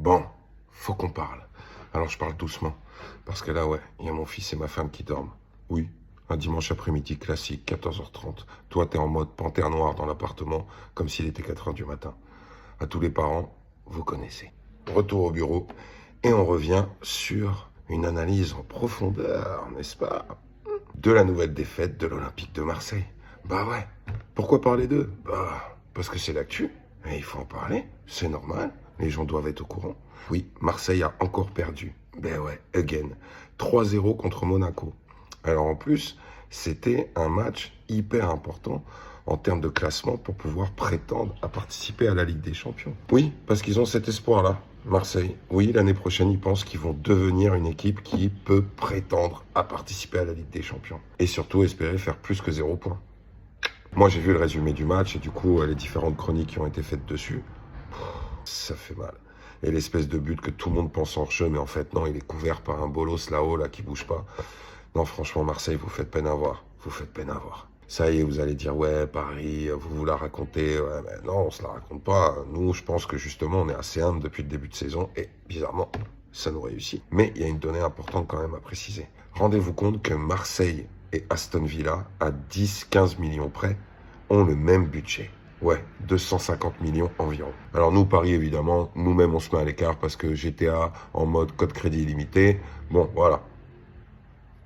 Bon, faut qu'on parle. Alors je parle doucement, parce que là, ouais, il y a mon fils et ma femme qui dorment. Oui, un dimanche après-midi classique, 14h30. Toi, t'es en mode panthère noire dans l'appartement, comme s'il était 4h du matin. À tous les parents, vous connaissez. Retour au bureau, et on revient sur une analyse en profondeur, n'est-ce pas, de la nouvelle défaite de l'Olympique de Marseille. Bah ouais, pourquoi parler d'eux? Bah, parce que c'est l'actu, et il faut en parler, c'est normal, les gens doivent être au courant. Oui, Marseille a encore perdu. Ben ouais, again. 3-0 contre Monaco. Alors en plus, c'était un match hyper important en termes de classement pour pouvoir prétendre à participer à la Ligue des Champions. Oui, parce qu'ils ont cet espoir-là. Marseille, oui, l'année prochaine, ils pensent qu'ils vont devenir une équipe qui peut prétendre à participer à la Ligue des Champions. Et surtout espérer faire plus que 0 points. Moi, j'ai vu le résumé du match et du coup, les différentes chroniques qui ont été faites dessus. Ça fait mal. Et l'espèce de but que tout le monde pense en jeu, mais en fait, non, il est couvert par un bolos là-haut, là, qui bouge pas. Non, franchement, Marseille, vous faites peine à voir. Vous faites peine à voir. Ça y est, vous allez dire, ouais, Paris, vous vous la racontez. Ouais, mais non, on se la raconte pas. Nous, je pense que justement, on est assez humble depuis le début de saison et bizarrement, ça nous réussit. Mais il y a une donnée importante quand même à préciser. Rendez-vous compte que Marseille et Aston Villa, à 10-15 millions près, ont le même budget. Ouais, 250 millions environ. Alors nous, Paris, évidemment, nous-mêmes, on se met à l'écart parce que GTA en mode code crédit illimité. Bon, voilà.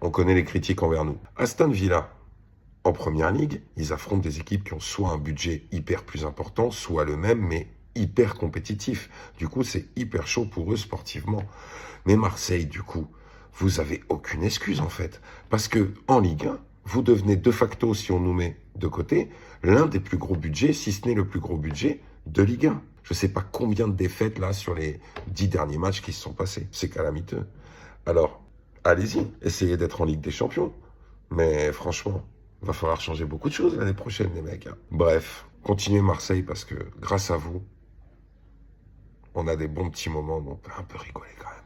On connaît les critiques envers nous. Aston Villa, en première ligue, ils affrontent des équipes qui ont soit un budget hyper plus important, soit le même, mais hyper compétitif. Du coup, c'est hyper chaud pour eux sportivement. Mais Marseille, du coup, vous avez aucune excuse en fait. Parce que en Ligue 1, vous devenez de facto, si on nous met de côté, l'un des plus gros budgets, si ce n'est le plus gros budget de Ligue 1. Je ne sais pas combien de défaites là sur les 10 derniers matchs qui se sont passés. C'est calamiteux. Alors, allez-y, essayez d'être en Ligue des Champions. Mais franchement, va falloir changer beaucoup de choses l'année prochaine, les mecs. Bref, continuez Marseille parce que grâce à vous, on a des bons petits moments, donc on peut un peu rigoler quand même.